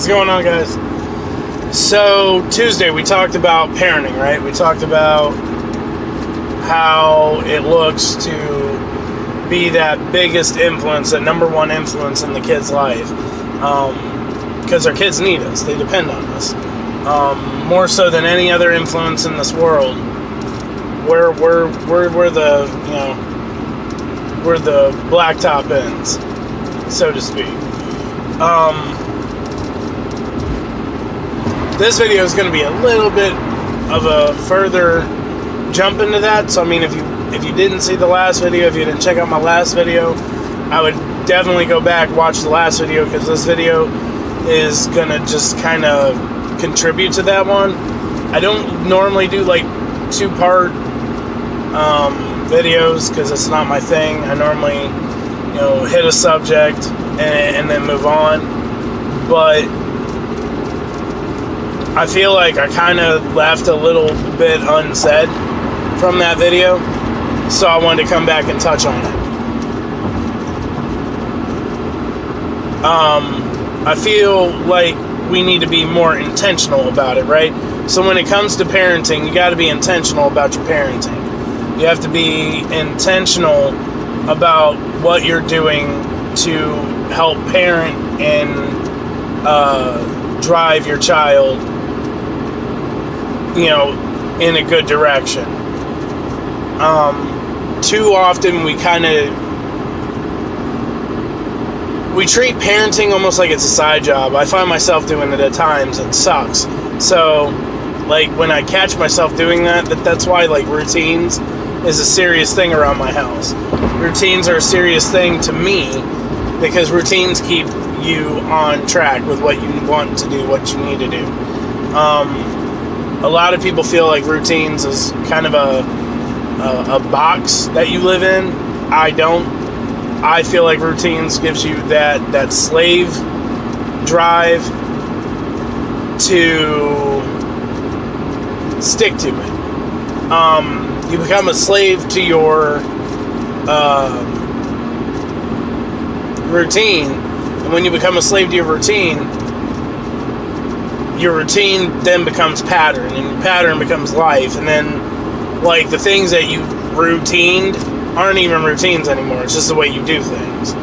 going on, guys? So, Tuesday we talked about parenting, right? We talked about how it looks to be that biggest influence, that number one influence in the kid's life. Because our kids need us. They depend on us. More so than any other influence in this world. We're the, we're the blacktop ends, so to speak. This video is going to be a little bit of a further jump into that. So, I mean, if you didn't see the last video, if you didn't check out my last video, I would definitely go back, watch the last video, because this video is going to just kind of contribute to that one. I don't normally do, like, two-part videos, because it's not my thing. I normally, hit a subject and then move on. But I feel like I kind of left a little bit unsaid from that video, so I wanted to come back and touch on it. I feel like we need to be more intentional about it, right? So when it comes to parenting, you got to be intentional about your parenting. You have to be intentional about what you're doing to help parent and drive your child in a good direction. Too often we treat parenting almost like it's a side job. I find myself doing it at times. It sucks. So, like, when I catch myself doing that's why, like, routines is a serious thing around my house. Routines are a serious thing to me because routines keep you on track with what you want to do, what you need to do. A lot of people feel like routines is kind of a box that you live in. I don't. I feel like routines gives you that slave drive to stick to it. You become a slave to your routine, and when you become a slave to your routine then becomes pattern, and your pattern becomes life, and then, like, the things that you routined aren't even routines anymore. It's just the way you do things.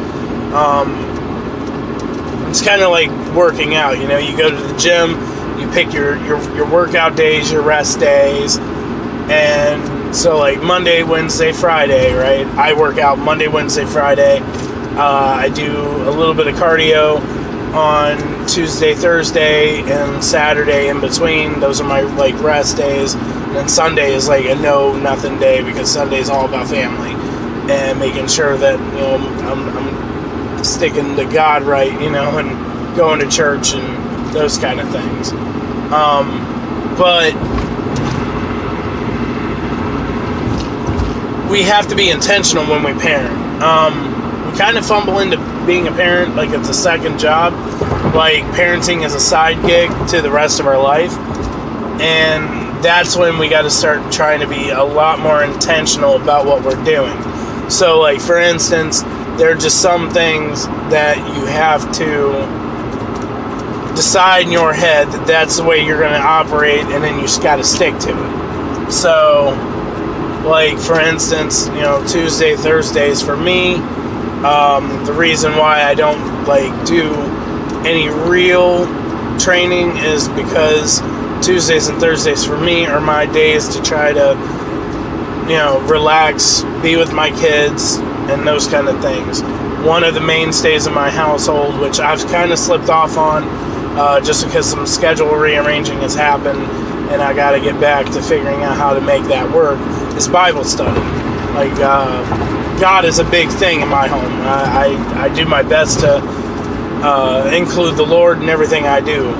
It's kind of like working out. You go to the gym, you pick your workout days, your rest days, and so, like, Monday, Wednesday, Friday, right? I work out Monday, Wednesday, Friday. I do a little bit of cardio on Tuesday, Thursday, and Saturday in between. Those are my, like, rest days. And then Sunday is like a no-nothing day, because Sunday is all about family and making sure that, I'm sticking to God right, and going to church and those kind of things. But we have to be intentional when we parent. We kind of fumble into being a parent like it's a second job, like parenting is a side gig to the rest of our life, and that's when we got to start trying to be a lot more intentional about what we're doing. So, like, for instance, there are just some things that you have to decide in your head that that's the way you're going to operate, and then you just got to stick to it. So, like, for instance, Tuesday, Thursdays for me, the reason why I don't, like, do any real training is because Tuesdays and Thursdays for me are my days to try to, relax, be with my kids, and those kind of things. One of the mainstays of my household, which I've kind of slipped off on, just because some schedule rearranging has happened, and I got to get back to figuring out how to make that work, is Bible study. Like, God is a big thing in my home. I do my best to include the Lord in everything I do.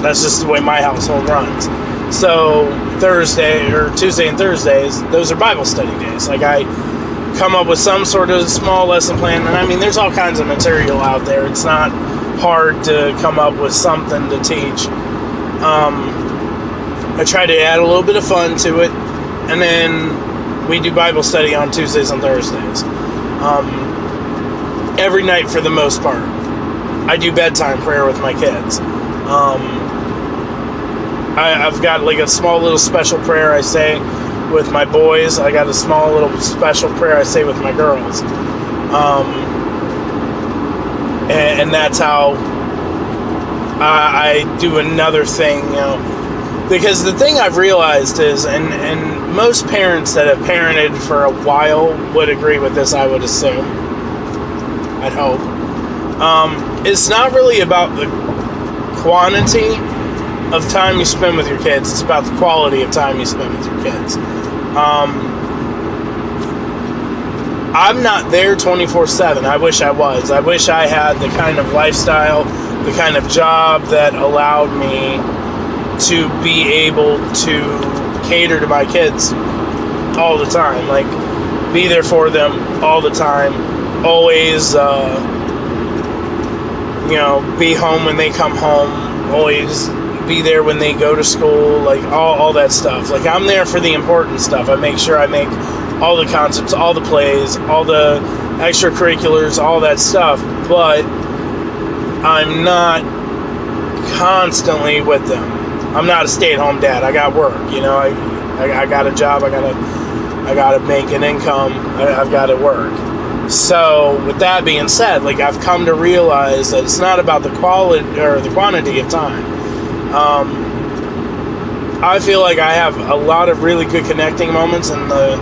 That's just the way my household runs. So Tuesday and Thursdays, those are Bible study days. Like, I come up with some sort of small lesson plan, and I mean, there's all kinds of material out there. It's not hard to come up with something to teach. I try to add a little bit of fun to it, and then we do Bible study on Tuesdays and Thursdays. Every night for the most part. I do bedtime prayer with my kids. I've got like a small little special prayer I say with my boys. I got a small little special prayer I say with my girls. And that's how I do another thing, because the thing I've realized is, and most parents that have parented for a while would agree with this, I would assume, I'd hope, it's not really about the quantity of time you spend with your kids, it's about the quality of time you spend with your kids. I'm not there 24/7. I wish I was. I wish I had the kind of lifestyle, the kind of job that allowed me to be able to cater to my kids all the time. Like, be there for them all the time. Always, be home when they come home. Always be there when they go to school. Like, all that stuff. Like, I'm there for the important stuff. I make sure I make all the concepts, all the plays, all the extracurriculars, all that stuff, but I'm not constantly with them. I'm not a stay-at-home dad. I got work, I got a job. I gotta make an income. I've got to work. So with that being said, like, I've come to realize that it's not about the quality or the quantity of time. I feel like I have a lot of really good connecting moments in the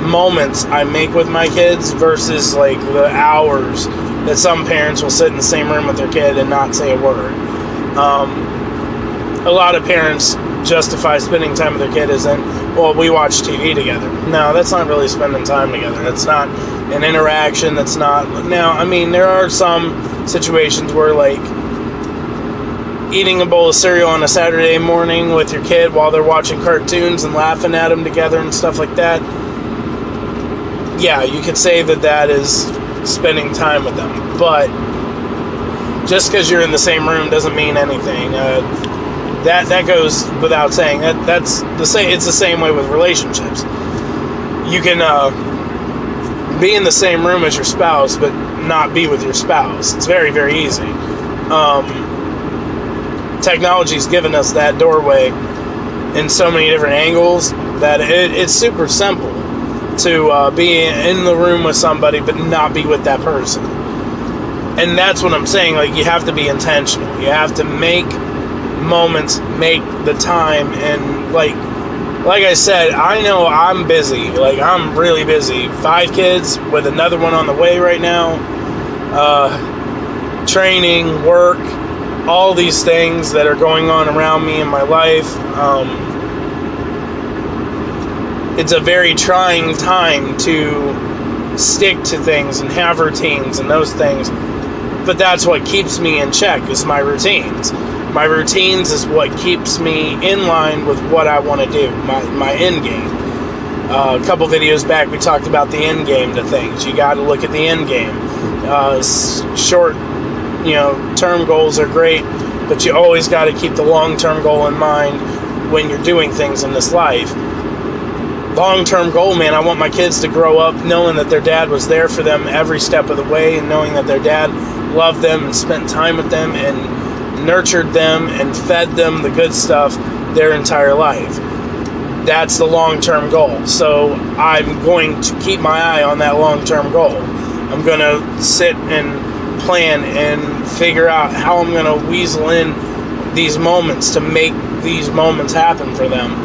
moments I make with my kids versus like the hours that some parents will sit in the same room with their kid and not say a word. A lot of parents justify spending time with their kid as in, well, we watch TV together. No, that's not really spending time together. That's not an interaction. That's not. Now, I mean, there are some situations where, like, eating a bowl of cereal on a Saturday morning with your kid while they're watching cartoons and laughing at them together and stuff like that. Yeah, you could say that is spending time with them. But just because you're in the same room doesn't mean anything. That goes without saying. That's the same. It's the same way with relationships. You can be in the same room as your spouse, but not be with your spouse. It's very, very easy. Technology's given us that doorway in so many different angles that it's super simple to be in the room with somebody but not be with that person. And that's what I'm saying. Like, you have to be intentional. You have to make moments, make the time, and like I said, I know I'm busy. Like, I'm really busy. 5 kids with another one on the way right now. Training, work, all these things that are going on around me in my life. It's a very trying time to stick to things and have routines and those things. But that's what keeps me in check, is my routines. My routines is what keeps me in line with what I want to do, my end game. A couple videos back, we talked about the end game to things. You got to look at the end game. Short, term goals are great, but you always got to keep the long-term goal in mind when you're doing things in this life. Long-term goal, man, I want my kids to grow up knowing that their dad was there for them every step of the way, and knowing that their dad loved them and spent time with them and nurtured them and fed them the good stuff their entire life. That's the long-term goal. So I'm going to keep my eye on that long-term goal. I'm going to sit and plan and figure out how I'm going to weasel in these moments to make these moments happen for them.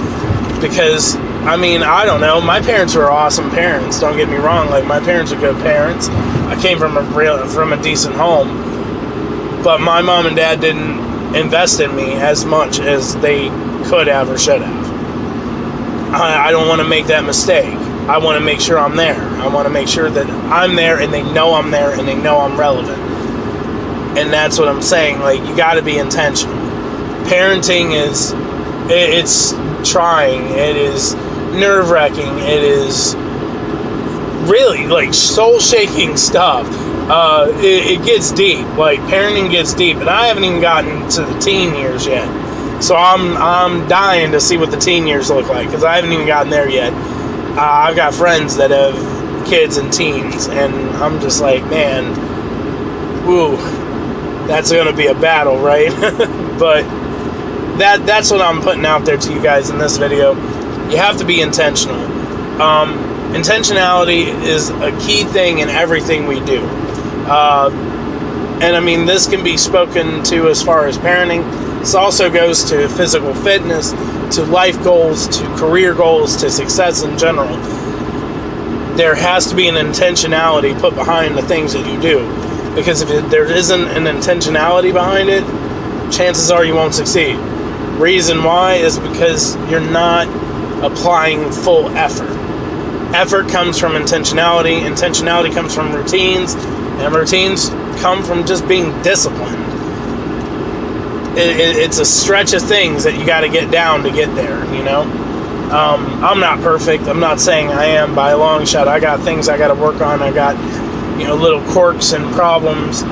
Because, I mean, I don't know. My parents were awesome parents. Don't get me wrong. Like, my parents are good parents. I came from a decent home. But my mom and dad didn't invest in me as much as they could have or should have. I don't want to make that mistake. I want to make sure I'm there. I want to make sure that I'm there and they know I'm there and they know I'm relevant. And that's what I'm saying. Like, you got to be intentional. Parenting it's trying. It is nerve-wracking. It is really, like, soul-shaking stuff. It gets deep. Like, parenting gets deep. And I haven't even gotten to the teen years yet. So I'm dying to see what the teen years look like, because I haven't even gotten there yet. I've got friends that have kids and teens, and I'm just like, man, Ooh, that's going to be a battle, right? But that's what I'm putting out there to you guys in this video. You have to be intentional. Intentionality is a key thing in everything we do. And I mean, this can be spoken to as far as parenting. This also goes to physical fitness, to life goals, to career goals, to success in general. There has to be an intentionality put behind the things that you do. Because if there isn't an intentionality behind it, chances are you won't succeed. Reason why is because you're not applying full effort. Effort comes from intentionality. Intentionality comes from routines. And routines come from just being disciplined. It's a stretch of things that you got to get down to get there, you know? I'm not perfect. I'm not saying I am by a long shot. I got things I got to work on. I got, little quirks and problems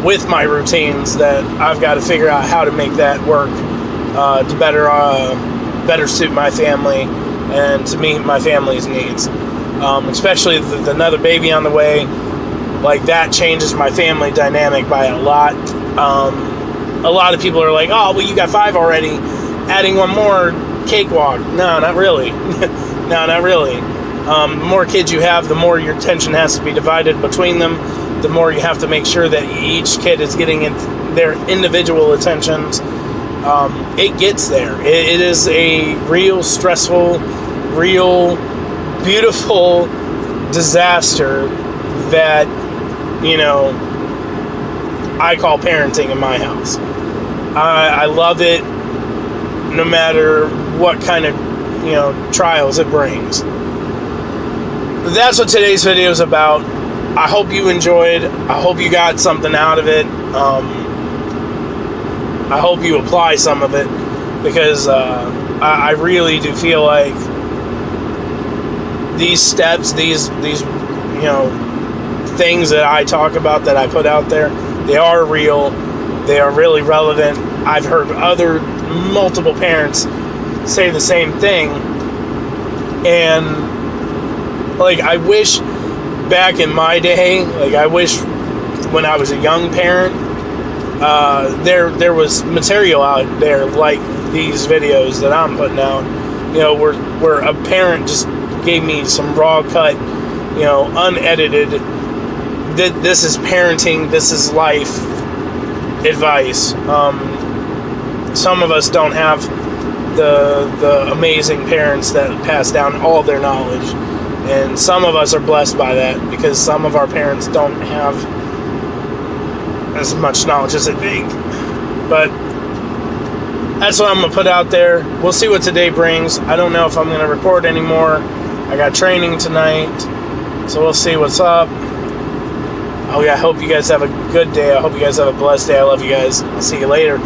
with my routines that I've got to figure out how to make that work to better suit my family and to meet my family's needs. Especially with another baby on the way, like that changes my family dynamic by a lot. A lot of people are like, oh, well, you got 5 already. Adding one more, cakewalk. No, not really. No, not really. The more kids you have, the more your attention has to be divided between them. The more you have to make sure that each kid is getting their individual attentions. It gets there. It is a real stressful, real beautiful disaster that, I call parenting in my house. I love it no matter what kind of, trials it brings. That's what today's video is about. I hope you enjoyed. I hope you got something out of it. I hope you apply some of it because I really do feel like these steps, these things that I talk about, that I put out there, they are real. They are really relevant. I've heard other multiple parents say the same thing. And I wish back in my day, I wish when I was a young parent, there was material out there like these videos that I'm putting out, where a parent just gave me some raw cut, unedited, this is parenting, this is life advice. Some of us don't have the amazing parents that pass down all their knowledge, and some of us are blessed by that because some of our parents don't have as much knowledge as they think. But that's what I'm going to put out there. We'll see what today brings. I don't know if I'm going to record anymore. I got training tonight, so we'll see what's up. I hope you guys have a good day. I hope you guys have a blessed day. I love you guys. I'll see you later.